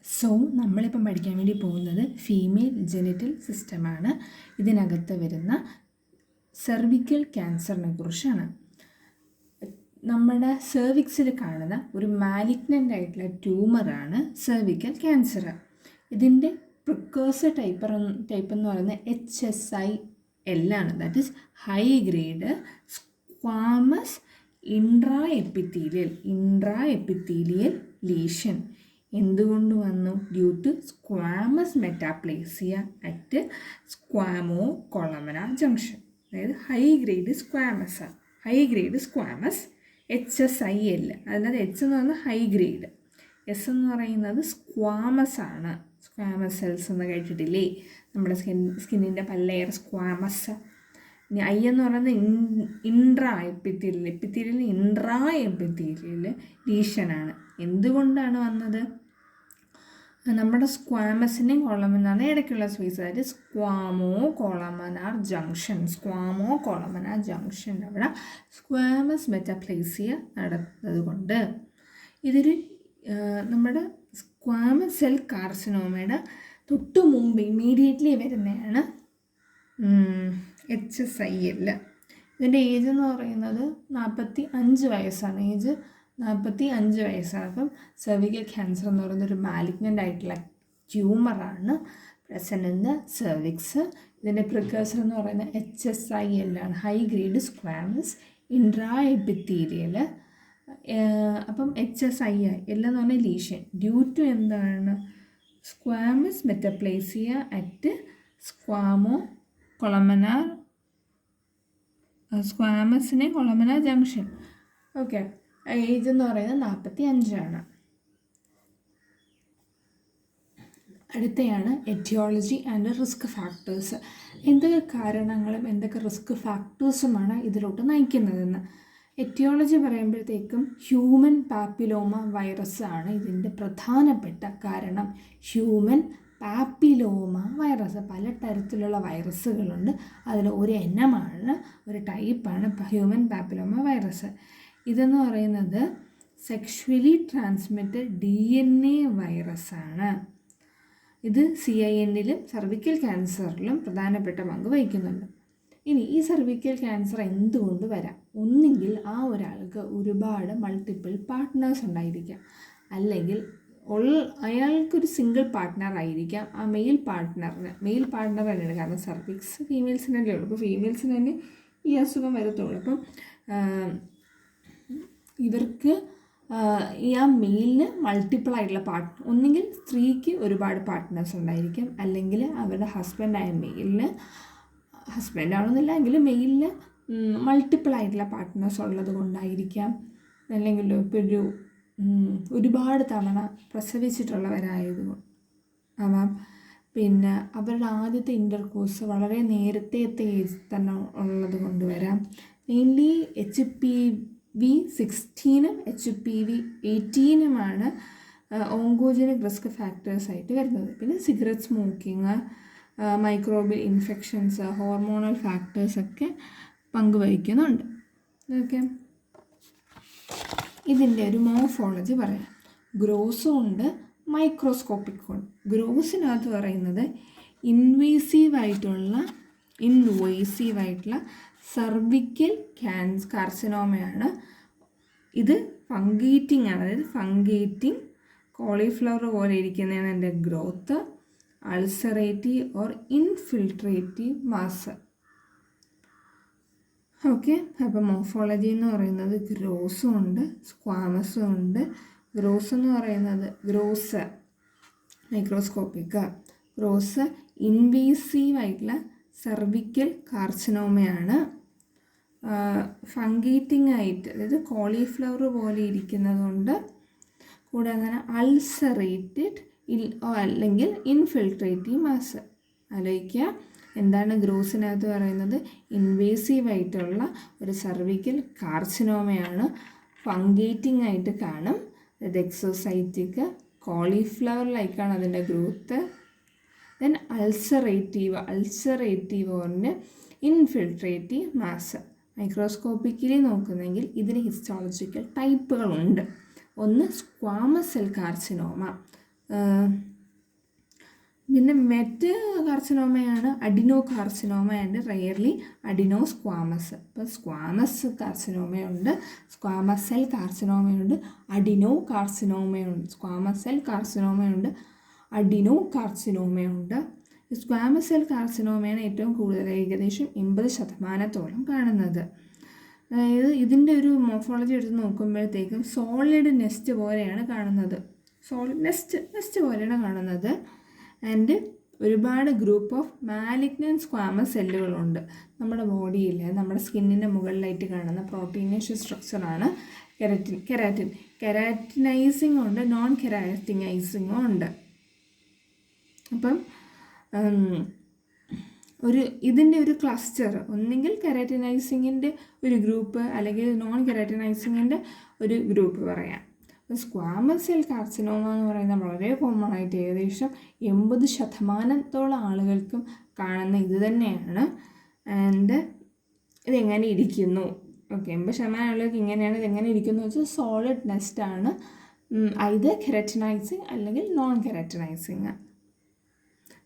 So നമ്മളിപ്പം പഠിക്കാൻ വേണ്ടി പോകുന്നത് ഫീമെയിൽ ജെനിറ്റൽ സിസ്റ്റമാണ്. ഇതിനകത്ത് വരുന്ന സെർവിക്കൽ ക്യാൻസറിനെ കുറിച്ചാണ്. നമ്മുടെ സെർവിക്സിൽ കാണുന്ന ഒരു മാലിഗ്നൻ്റ് ആയിട്ടുള്ള ട്യൂമറാണ് സെർവിക്കൽ ക്യാൻസർ. ഇതിൻ്റെ പ്രിക്കേഴ്സർ ടൈപ്പ് എന്ന് പറയുന്നത് HSIL ആണ്. That is high grade squamous intra epithelial lesion. എന്തുകൊണ്ട് വന്നു? Due to squamous metaplasia at squamo columnar junction. അതായത് ഹൈ ഗ്രേഡ് സ്ക്വാമസ് HSIL. അതിനകത്ത് H എന്ന് പറയുന്നത് ഹൈ ഗ്രേഡ്, S എന്ന് പറയുന്നത് സ്ക്വാമസ് ആണ്. സ്ക്വാമസ് സെൽസ് എന്ന് കേട്ടിട്ടില്ലേ? നമ്മുടെ സ്കിന്നിൻ്റെ പല ലെയർ സ്ക്വാമസ്. ഇനി I എന്ന് പറയുന്നത് ഇൻട്രാ എപ്പിത്തീലിയൽ ലീഷനാണ്. എന്തുകൊണ്ടാണ് വന്നത്? നമ്മുടെ സ്ക്വാമസിൻ്റെയും കൊളമനാറിൻ്റെ ഇടയ്ക്കുള്ള സ്പേസ്, അതായത് സ്ക്വാമോ കൊളമനാർ ജംഗ്ഷൻ അവിടെ സ്ക്വാമസ് മെറ്റാപ്ലേസിയ നടന്നത് കൊണ്ട് ഇതൊരു നമ്മുടെ സ്ക്വാമസ് സെൽ കാർസിനോമയുടെ തൊട്ടു മുമ്പ് ഇമ്മീഡിയറ്റ്ലി വരുന്നതാണ് HSIL. ഇതിൻ്റെ ഏജ് എന്ന് പറയുന്നത് 45 വയസ്സാണ്. 45 വയസ്സാണ്. അപ്പം സെർവിക്കൽ ക്യാൻസർ എന്ന് പറയുന്നത് ഒരു മാലിഗ്നൻ്റ് ആയിട്ടുള്ള ട്യൂമറാണ് പ്രസൻറ്റ് ഇൻ ദ സെർവിക്സ്. ഇതിൻ്റെ പ്രിക്കേഴ്സർ എന്ന് പറയുന്നത് HSIL ആണ്, high grade squamous intra epithelial. അപ്പം HSIL എന്ന് പറഞ്ഞാൽ ലീഷൻ ഡ്യൂ ടു എന്താണ്? സ്ക്വാമസ് മെറ്റപ്ലേസിയ അറ്റ് സ്ക്വാമസിനെ കൊളമന ജംഗ്ഷൻ. ഓക്കെ, ഏജ് എന്ന് പറയുന്നത് 45 ആണ്. അടുത്തയാണ് എറ്റിയോളജി ആൻഡ് റിസ്ക് ഫാക്ടേഴ്സ്. എന്തൊക്കെ കാരണങ്ങളും എന്തൊക്കെ റിസ്ക് ഫാക്ടേഴ്സുമാണ് ഇതിലോട്ട് നയിക്കുന്നതെന്ന്. എറ്റിയോളജി പറയുമ്പോഴത്തേക്കും ഹ്യൂമൻ പാപ്പിലോമ വൈറസ് ആണ് ഇതിൻ്റെ പ്രധാനപ്പെട്ട കാരണം. ഹ്യൂമൻ പാപ്പിലോമ വൈറസ്, പല തരത്തിലുള്ള വൈറസുകളുണ്ട്. അതിൽ ഒരു ഇനമാണ്, ഒരു ടൈപ്പാണ് ഹ്യൂമൻ പാപ്പിലോമ വൈറസ്. ഇതെന്ന് പറയുന്നത് സെക്ഷുവലി ട്രാൻസ്മിറ്റഡ് DNA വൈറസാണ്. ഇത് CINലും സെർവിക്കൽ ക്യാൻസറിലും പ്രധാനപ്പെട്ട പങ്ക് വഹിക്കുന്നുണ്ട്. ഇനി ഈ സെർവിക്കൽ ക്യാൻസർ എന്തുകൊണ്ട് വരാം? ഒന്നുകിൽ ആ ഒരാൾക്ക് ഒരുപാട് മൾട്ടിപ്പിൾ പാർട്ട്നേഴ്സ് ഉണ്ടായിരിക്കാം, അല്ലെങ്കിൽ അയാൾക്കൊരു സിംഗിൾ പാർട്ട്ണർ ആയിരിക്കാം. ആ മെയിൽ പാർട്ട്ണർ തന്നെയാണ്. കാരണം സെർവിക്സ് ഫീമെയിൽസിനല്ലേ ഉള്ളൂ. അപ്പോൾ ഫീമെയിൽസിന് തന്നെ ഈ അസുഖം വരത്തുള്ളൂ. അപ്പം ഇവർക്ക് ഈ ആ മെയിലിന് മൾട്ടിപ്പിൾ ആയിട്ടുള്ള ഒന്നുകിൽ സ്ത്രീക്ക് ഒരുപാട് പാർട്ട്നേഴ്സ് ഉണ്ടായിരിക്കാം, അല്ലെങ്കിൽ അവരുടെ ഹസ്ബൻഡായ മെയിലിന് ഹസ്ബൻഡാണെന്നില്ല എങ്കിലും മെയിലിന് മൾട്ടിപ്പിൾ ആയിട്ടുള്ള പാർട്ട്നേഴ്സ് ഉള്ളത് കൊണ്ടായിരിക്കാം, അല്ലെങ്കിൽ ഇപ്പോൾ ഒരുപാട് തവണ പ്രസവിച്ചിട്ടുള്ളവരായതുകൊണ്ട് ആവാം. പിന്നെ അവരുടെ ആദ്യത്തെ ഇൻ്റർകോഴ്സ് വളരെ നേരത്തെ ഏജ് തന്നെ ഉള്ളത് കൊണ്ട് വരാം. Mainly HPV-16 HPV-18 oncogenic risk ഫാക്ടേഴ്സായിട്ട് വരുന്നത്. പിന്നെ cigarette smoking, microbial infections, hormonal ഫാക്ടേഴ്സൊക്കെ പങ്കുവഹിക്കുന്നുണ്ട്. ഓക്കെ, ഇതിൻ്റെ ഒരു മോർഫോളജി പറയാം. ഗ്രോസും ഉണ്ട്, മൈക്രോസ്കോപ്പിക്കും ഉണ്ട്. ഗ്രോസിനകത്ത് പറയുന്നത് ഇൻവേസീവായിട്ടുള്ള സെർവിക്കൽ കാർസിനോമയാണ്. ഇത് ഫംഗേറ്റിംഗ് ആണ്, അതായത് ഫംഗേറ്റിംഗ് കോളിഫ്ലവർ പോലെ ഇരിക്കുന്നതാണ് എൻ്റെ growth. Ulcerative or infiltrative mass. Okay, അപ്പോൾ മോർഫോളജി എന്ന് പറയുന്നത് ഗ്രോസും ഉണ്ട്, സ്ക്വാമസും ഉണ്ട്. ഗ്രോസ് എന്ന് പറയുന്നത് മൈക്രോസ്കോപ്പിക്. ഗ്രോസ് ഇൻവേസീവായിട്ടുള്ള സെർവിക്കൽ കാർസിനോമയാണ്. ഫംഗേറ്റിംഗ് ആയിട്ട്, അതായത് കോളിഫ്ലവർ പോലെ ഇരിക്കുന്നത് കൊണ്ട്, കൂടെ അങ്ങനെ അൾസറേറ്റഡ് അല്ലെങ്കിൽ ഇൻഫിൽട്രേറ്റീവ് മാസ്. ആലോചിക്കുക, എന്താണ് ഗ്രോസിനകത്ത് പറയുന്നത്? ഇൻവേസീവായിട്ടുള്ള ഒരു സെർവിക്കൽ കാർസിനോമയാണ്. ഫംഗേറ്റിംഗ് ആയിട്ട് കാണും, അതായത് എക്സോസൈറ്റിക് കോളിഫ്ലവർ ലൈക്കാണ് അതിൻ്റെ ഗ്രോത്ത്. ദെൻ അൾസറേറ്റീവ് ഓറിൻ്റെ ഇൻഫിൽട്രേറ്റീവ് മാസ്. മൈക്രോസ്കോപ്പിക്കലി നോക്കുന്നെങ്കിൽ ഇതിന് ഹിസ്റ്റോളജിക്കൽ ടൈപ്പുകളുണ്ട്. ഒന്ന് സ്ക്വാമസ് സെൽ കാർസിനോമ, പിന്നെ മെറ്റ് കാർസിനോമയാണ് adeno carcinoma and rarely adeno squamous. ഇപ്പോൾ സ്ക്വാമസ് കാർസിനോമയുണ്ട്, സ്ക്വാമസ് സെൽ കാർസിനോമയുണ്ട്, അഡിനോ കാർസിനോമയുണ്ട്. സ്ക്വാമസ് സെൽ കാർസിനോമയുണ്ട്, അഡിനോ കാർസിനോമയുണ്ട്. സ്ക്വാമസ് സെൽ കാർസിനോമയാണ് ഏറ്റവും കൂടുതൽ, ഏകദേശം 80% കാണുന്നത്. അതായത് ഇതിൻ്റെ ഒരു മോർഫോളജി എടുത്ത് നോക്കുമ്പോഴത്തേക്കും സോളിഡ് നെസ്റ്റ് പോലെയാണ് കാണുന്നത്, സോളിഡ് നെസ്റ്റ് പോലെയാണ് കാണുന്നത്. ആൻഡ് ഒരുപാട് ഗ്രൂപ്പ് ഓഫ് മാലിഗ്നൻറ്റ് സ്ക്വാമസ് സെല്ലുകളുണ്ട് നമ്മുടെ ബോഡിയിൽ. നമ്മുടെ സ്കിന്നിൻ്റെ മുകളിലായിട്ട് കാണുന്ന പ്രോട്ടീനേഷ്യസ് സ്ട്രക്ചറാണ് കെരാറ്റിൻ. കെരാറ്റിനൈസിങ് ഉണ്ട്, നോൺ കെരാറ്റിനൈസിങ്ങും ഉണ്ട്. അപ്പം ഇതിൻ്റെ ഒരു ക്ലസ്റ്റർ ഒന്നെങ്കിൽ കെരാറ്റിനൈസിങ്ങിൻ്റെ ഒരു ഗ്രൂപ്പ് അല്ലെങ്കിൽ നോൺ കെരാറ്റിനൈസിങ്ങിൻ്റെ ഒരു ഗ്രൂപ്പ് പറയാം. സ്ക്വാമസ് സെൽ കാർസിനോമ എന്ന് പറയുന്നത് വളരെ കോമൺ ആയിട്ട് ഏകദേശം 80% ആളുകൾക്കും കാണുന്ന ഇത് തന്നെയാണ്. ആൻഡ് ഇതെങ്ങനെ ഇരിക്കുന്നു? ഓക്കെ, 80% ആളുകൾക്ക് ഇങ്ങനെയാണ്. ഇതെങ്ങനെ ഇരിക്കുന്നു വെച്ചാൽ സോളിഡ് നെസ്റ്റാണ്, ഇത് കെരാറ്റിനൈസിങ് അല്ലെങ്കിൽ നോൺ കെരാറ്റിനൈസിങ്.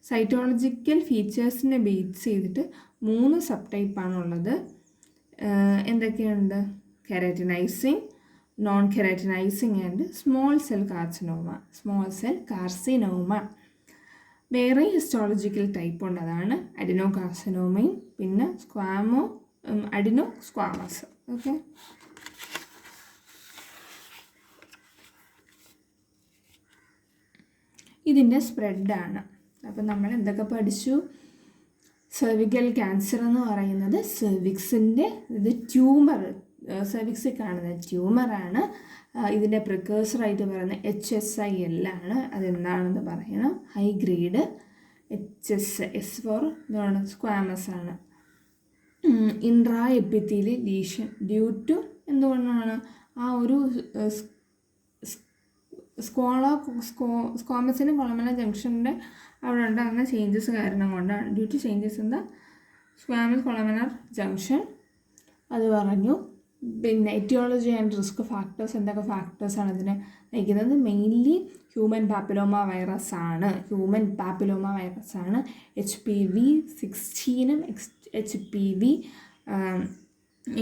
സൈറ്റോളജിക്കൽ ഫീച്ചേഴ്സിനെ ബേസ് ചെയ്തിട്ട് 3 സബ് ടൈപ്പാണുള്ളത്. എന്തൊക്കെയുണ്ട്? Keratinising, non keratinising and small cell carcinoma. വേറെ ഹിസ്റ്റോളജിക്കൽ ടൈപ്പ് ഉണ്ട്, അതാണ് അഡിനോ കാർസിനോമയും പിന്നെ അഡിനോ സ്ക്വാമസ്. ഓക്കെ, ഇതിൻ്റെ സ്പ്രെഡാണ്. അപ്പം നമ്മൾ എന്തൊക്കെ പഠിച്ചു? സെർവിക്കൽ ക്യാൻസർ എന്ന് പറയുന്നത് സെർവിക്സിൻ്റെ ട്യൂമർ, സെർവിക്സിൽ കാണുന്ന ട്യൂമറാണ്. ഇതിൻ്റെ പ്രിക്കേഴ്സറായിട്ട് പറയുന്നത് HSIL ആണ്. അതെന്താണെന്ന് പറയണം. ഹൈ ഗ്രേഡ് HS ഫോർ എന്താണ്? സ്ക്വാമസ് ആണ്. Intra epithelial lesion due to എന്തുകൊണ്ടാണ്? ആ ഒരു സ്ക്വാമസിനും കൊളമന ജംഗ്ഷൻ്റെ അവിടെ ഉണ്ടാകുന്ന ചേഞ്ചസ് കാരണം കൊണ്ടാണ്. Due to changes in the squamous columnar junction അത് പറഞ്ഞു. പിന്നെ എറ്റിയോളജി ആൻഡ് റിസ്ക് ഫാക്ടേഴ്സ്, എന്തൊക്കെ ഫാക്ടേഴ്സാണ് ഇതിനെ നയിക്കുന്നത്? മെയിൻലി ഹ്യൂമൻ പാപ്പിലോമ വൈറസ് ആണ്. HPV 16 HPV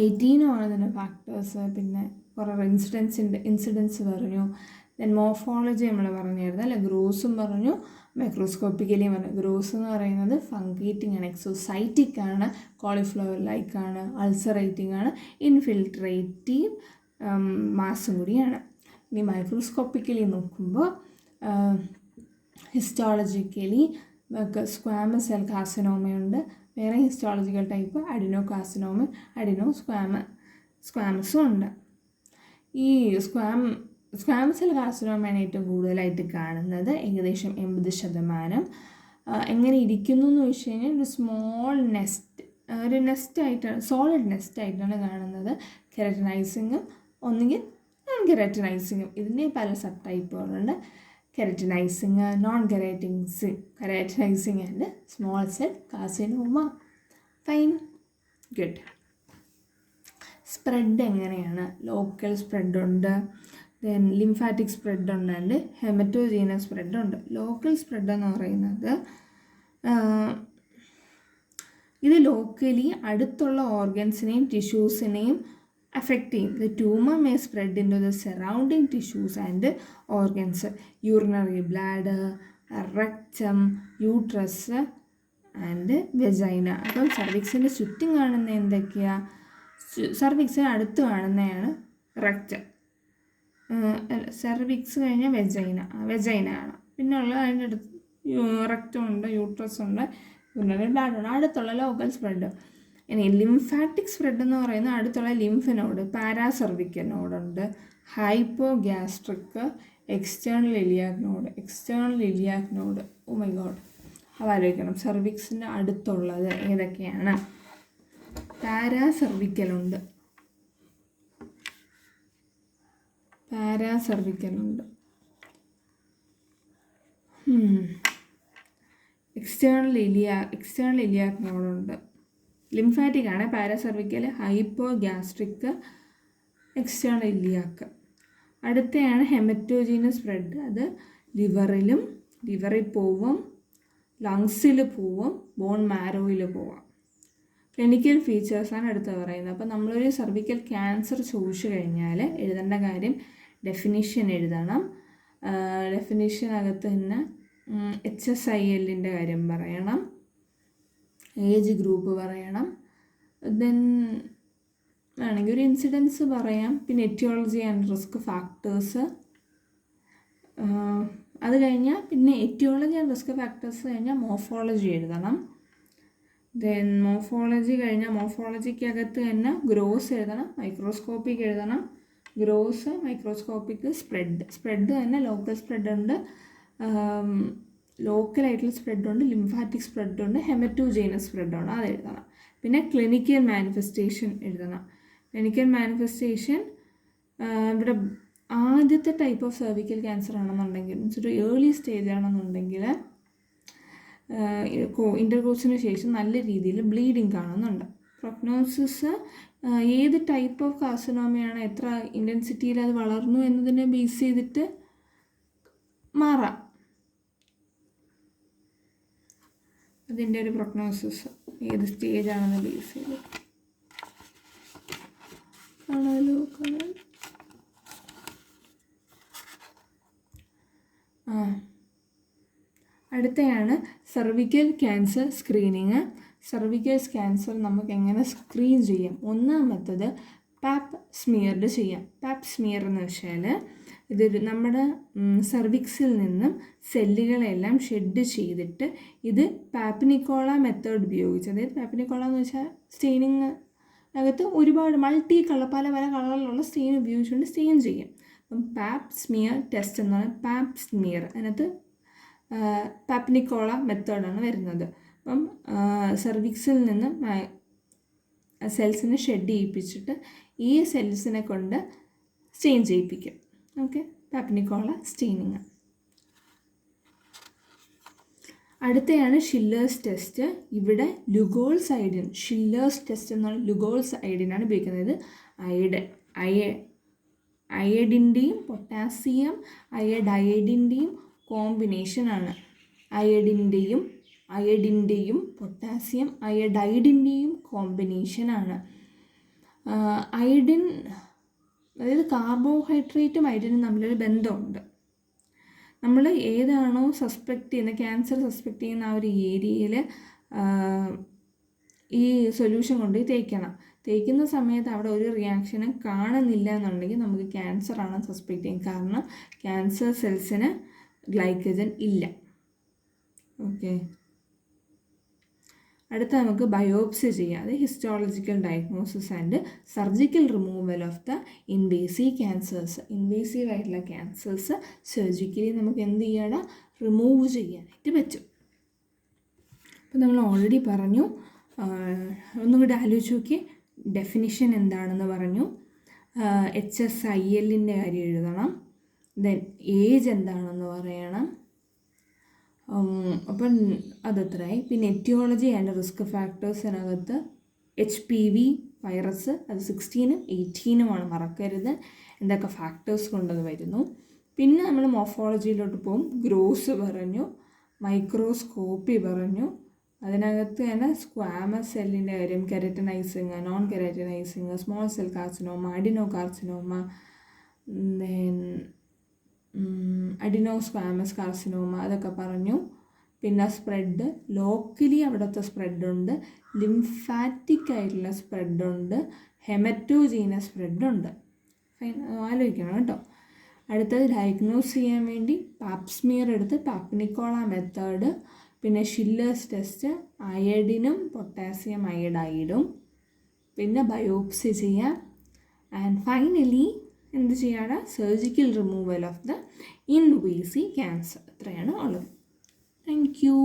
18 ആണ് ഇതിൻ്റെ ഫാക്ടേഴ്സ്. പിന്നെ കുറേ ഇൻസിഡൻസ് പറഞ്ഞു. ദെൻ മോർഫോളജി നമ്മൾ പറഞ്ഞിരുന്നു അല്ലേ? ഗ്രോസും പറഞ്ഞു, മൈക്രോസ്കോപ്പിക്കലി പറഞ്ഞു. ഗ്രോസ് എന്ന് പറയുന്നത് ഫംഗേറ്റിംഗ് ആണ്, എക്സോസൈറ്റിക് ആണ്, കോളിഫ്ലവർ ലൈക്ക് ആണ്, അൾസറേറ്റിംഗ് ആണ്, ഇൻഫിൽട്രേറ്റീവ് മാസും കൂടിയാണ്. ഇനി മൈക്രോസ്കോപ്പിക്കലി നോക്കുമ്പോൾ ഹിസ്റ്റോളജിക്കലി സ്ക്വാമസ് സെൽ കാർസിനോമയുണ്ട്. വേറെ histological type adeno carcinoma, adeno സ്ക്വാമസും ഉണ്ട്. ഈ സ്ക്വാമസ് സെൽ കാർസിനോമയാണ് ഏറ്റവും കൂടുതലായിട്ട് കാണുന്നത്, ഏകദേശം 80%. എങ്ങനെ ഇരിക്കുന്നു എന്ന് വെച്ച് കഴിഞ്ഞാൽ ഒരു സ്മോൾ നെസ്റ്റായിട്ടാണ്, സോളിഡ് നെസ്റ്റായിട്ടാണ് കാണുന്നത്. കെരാറ്റിനൈസിങ്ങും ഒന്നുകിൽ നോൺ കെരാറ്റിനൈസിങ്ങും. ഇതിൻ്റെ പല സബ് ടൈപ്പുകളുണ്ട്. Keratinising, non keratinising and small cell carcinoma. Fine, good. Spread എങ്ങനെയാണ്? ലോക്കൽ സ്പ്രെഡുണ്ട്, ദെൻ ലിംഫാറ്റിക് സ്പ്രെഡ് ഉണ്ട്, ആൻഡ് ഹെമറ്റോജീനസ് സ്പ്രെഡ് ഉണ്ട്. ലോക്കൽ സ്പ്രെഡ് എന്ന് പറയുന്നത് ഇത് ലോക്കലി അടുത്തുള്ള ഓർഗൻസിനെയും ടിഷ്യൂസിനെയും അഫക്റ്റ് ചെയ്യും. The tumour may spread into the surrounding tissues and organs, urinary bladder, rectum, uterus and vagina. അപ്പം സർവിക്സിൻ്റെ ചുറ്റും കാണുന്ന എന്തൊക്കെയാണ്? സർവിക്സിന് അടുത്ത് കാണുന്നതാണ് റെക്ടം. സെർവിക്സ് കഴിഞ്ഞാൽ വെജൈന ആണ്. പിന്നെ ഉള്ള അതിൻ്റെ അടുത്ത് റെക്ടം ഉണ്ട്, യൂട്രസ് ഉണ്ട്, യൂറിനറി ബ്ലാഡർ ഉണ്ട്. അടുത്തുള്ള ലോക്കൽ സ്പ്രെഡ്. ഇനി ലിംഫാറ്റിക് സ്പ്രെഡ് എന്ന് പറയുന്നത് അടുത്തുള്ള ലിംഫ് നോഡ്, പാരാസെർവിക്കൽ നോഡുണ്ട്, hypogastric, external iliac node. Oh my god, അതാലോചിക്കണം. സെർവിക്സിൻ്റെ അടുത്തുള്ളത് ഏതൊക്കെയാണ്? പാരാസെർവിക്കലുണ്ട്, എക്സ്റ്റേണൽ ഇലിയാക് നോഡുണ്ട്. ലിംഫാറ്റിക് ആണ് പാരാസെർവിക്കൽ, ഹൈപ്പോഗ്യാസ്ട്രിക്, എക്സ്റ്റേണൽ ഇലിയാക്. അടുത്തയാണ് ഹെമറ്റോജീനസ് സ്പ്രെഡ്. അത് ലിവറിൽ പോവും, ലങ്സിൽ പോവും, ബോൺ മാരോയിൽ പോവാം. ക്ലിനിക്കൽ ഫീച്ചേഴ്സാണ് അടുത്ത് പറയുന്നത്. അപ്പോൾ നമ്മളൊരു സർവിക്കൽ ക്യാൻസർ ചോദിച്ചു കഴിഞ്ഞാൽ എഴുതേണ്ട കാര്യം ഡെഫിനിഷൻ എഴുതണം. ഡെഫിനിഷനകത്ത് തന്നെ HSILൻ്റെ കാര്യം പറയണം, ഏജ് ഗ്രൂപ്പ് പറയണം, ദെൻ വേണമെങ്കിൽ ഒരു ഇൻസിഡൻസ് പറയാം, പിന്നെ എറ്റിയോളജി ആൻഡ് റിസ്ക് ഫാക്ടേഴ്സ്. അത് കഴിഞ്ഞാൽ പിന്നെ എറ്റിയോളജി ആൻഡ് റിസ്ക് ഫാക്ടേഴ്സ് കഴിഞ്ഞാൽ മോർഫോളജി എഴുതണം. ദെൻ മോർഫോളജി കഴിഞ്ഞാൽ മോർഫോളജിക്കകത്ത് തന്നെ ഗ്രോസ് എഴുതണം, മൈക്രോസ്കോപ്പിക് എഴുതണം. ഗ്രോസ്, മൈക്രോസ്കോപ്പിക്, സ്പ്രെഡ് തന്നെ ലോക്കൽ സ്പ്രെഡുണ്ട്, ലോക്കലായിട്ടുള്ള സ്പ്രെഡുണ്ട്, ലിംഫാറ്റിക് സ്പ്രെഡുണ്ട്, ഹെമറ്റോജെനസ് സ്പ്രെഡുണ്ട്, അത് എഴുതണം. പിന്നെ ക്ലിനിക്കൽ മാനിഫെസ്റ്റേഷൻ എഴുതണം. ക്ലിനിക്കൽ മാനിഫെസ്റ്റേഷൻ ഇവിടെ ആദ്യത്തെ ടൈപ്പ് ഓഫ് സെർവിക്കൽ ക്യാൻസർ ആണെന്നുണ്ടെങ്കിൽ, മീൻസ് ഒരു ഏർലി സ്റ്റേജ് ആണെന്നുണ്ടെങ്കിൽ ഇൻ്റർകോഴ്സിന് ശേഷം നല്ല രീതിയിൽ ബ്ലീഡിങ് കാണുന്നുണ്ട്. പ്രൊഗ്നോസിസ് ഏത് ടൈപ്പ് ഓഫ് കാർസിനോമയാണ്, എത്ര ഇൻറ്റൻസിറ്റിയിൽ അത് വളർന്നു എന്നതിനെ ബേസ് ചെയ്തിട്ട് മാറാം അതിൻ്റെ ഒരു പ്രൊഗ്നോസിസ്, ഏത് സ്റ്റേജാണെന്ന് ബേസ് ചെയ്ത്. അടുത്തയാണ് cervical cancer screening. Cervical cancer നമുക്ക് എങ്ങനെ സ്ക്രീൻ ചെയ്യാം? ഒന്നാമത്തത് പാപ്പ് സ്മിയർഡ് ചെയ്യാം. പാപ്പ് സ്മിയർ എന്ന് വെച്ചാൽ ഇതൊരു നമ്മുടെ സർവിക്സിൽ നിന്നും സെല്ലുകളെല്ലാം ഷെഡ് ചെയ്തിട്ട് ഇത് പാപ്നിക്കോള മെത്തേഡ് ഉപയോഗിച്ച്, അതായത് പാപ്നിക്കോള എന്ന് വെച്ചാൽ സ്റ്റെയിനിങ് അകത്ത് ഒരുപാട് പല കളറിലുള്ള സ്റ്റെയിൻ ഉപയോഗിച്ചുകൊണ്ട് സ്റ്റെയിൻ ചെയ്യും. അപ്പം പാപ്പ് സ്മിയർ ടെസ്റ്റ് എന്ന് പറഞ്ഞാൽ പാപ്പ് സ്മിയർ, അതിനകത്ത് പാപ്നിക്കോള മെത്തേഡാണ് വരുന്നത്. അപ്പം സെർവിക്സിൽ നിന്ന് സെൽസിനെ ഷെഡ് ചെയ്യിപ്പിച്ചിട്ട് ഈ സെൽസിനെ കൊണ്ട് സ്റ്റെയിൻ ചെയ്യിപ്പിക്കും. Okay, Papanicolaou staining. അടുത്തയാണ് ഷില്ലേഴ്സ് ടെസ്റ്റ്. ഇവിടെ ലുഗോൾസ് ഐഡിൻ, ഷില്ലേഴ്സ് ടെസ്റ്റ് എന്നുള്ള ലുഗോൾസ് ഐഡിനാണ് ഉപയോഗിക്കുന്നത്. അയഡിൻ്റെയും പൊട്ടാസ്യം അയഡൈഡിൻ്റെയും കോമ്പിനേഷനാണ്. അയഡിൻ്റെയും പൊട്ടാസ്യം അയഡൈഡിൻ്റെയും കോമ്പിനേഷനാണ്. അയഡിൻ, അതായത് കാർബോഹൈഡ്രേറ്റും അയഡിനും തമ്മിലൊരു ബന്ധമുണ്ട്. നമ്മൾ ഏതാണോ സസ്പെക്റ്റ് ചെയ്യുന്ന ക്യാൻസർ സസ്പെക്റ്റ് ചെയ്യുന്ന ആ ഒരു ഏരിയയിൽ ഈ സൊല്യൂഷൻ കൊണ്ട് തേക്കുന്ന സമയത്ത് അവിടെ ഒരു റിയാക്ഷനും കാണുന്നില്ല എന്നുണ്ടെങ്കിൽ നമുക്ക് ക്യാൻസറാണ് സസ്പെക്റ്റ് ചെയ്യും. കാരണം ക്യാൻസർ സെൽസിന് ഗ്ലൈക്കജൻ ഇല്ല. ഓക്കെ, അടുത്ത നമുക്ക് ബയോപ്സി ചെയ്യാം. അത് histological diagnosis and surgical removal of the invasive cancers. Invasive ആയിട്ടുള്ള ക്യാൻസേഴ്സ് സർജിക്കലി നമുക്ക് എന്ത് ചെയ്യണം? റിമൂവ് ചെയ്യാനായിട്ട് പറ്റും. അപ്പോൾ നമ്മൾ ഓൾറെഡി പറഞ്ഞു, ഒന്നുകൂടി ആലോചിച്ച് നോക്കി. ഡെഫിനിഷൻ എന്താണെന്ന് പറഞ്ഞു, HSILൻ്റെ കാര്യം എഴുതണം, ദെൻ ഏജ് എന്താണെന്ന് പറയണം. അപ്പം അതത്രയായി. പിന്നെ എറ്റിയോളജി ആൻഡ് റിസ്ക് ഫാക്ടേഴ്സിനകത്ത് HPV വൈറസ് അത് 16ഉം 18ഉമാണ്, മറക്കരുത്. എന്തൊക്കെ ഫാക്ടേഴ്സ് കൊണ്ടത് വരുന്നു. പിന്നെ നമ്മൾ മോർഫോളജിയിലോട്ട് പോകും. ഗ്രോസ് പറഞ്ഞു, മൈക്രോസ്കോപ്പി പറഞ്ഞു, അതിനകത്ത് തന്നെ സ്ക്വാമസ് സെല്ലിൻ്റെ കാര്യം, keratinising, non keratinising, small cell carcinoma, adeno carcinoma, then adenosquamous carcinoma, അതൊക്കെ പറഞ്ഞു. പിന്നെ സ്പ്രെഡ്, ലോക്കലി അവിടുത്തെ സ്പ്രെഡുണ്ട്, ലിംഫാറ്റിക് ആയിട്ടുള്ള സ്പ്രെഡുണ്ട്, ഹെമറ്റോജീനസ് സ്പ്രെഡുണ്ട്. ഫൈൻ, ആലോചിക്കണം കേട്ടോ. അടുത്തത് ഡയഗ്നോസ് ചെയ്യാൻ വേണ്ടി പാപ്സ്മിയർ എടുത്ത് പാപ്നിക്കോള മെത്തേഡ്, പിന്നെ ഷില്ലേഴ്സ് ടെസ്റ്റ്, അയഡിനും പൊട്ടാസ്യം അയഡൈഡും, പിന്നെ ബയോപ്സി ചെയ്യാം. ആൻഡ് ഫൈനലി എന്ത് ചെയ്യാണ്? Surgical removal of the invasive cancer. ഇത്രയാണ് ഉള്ളത്. Thank you.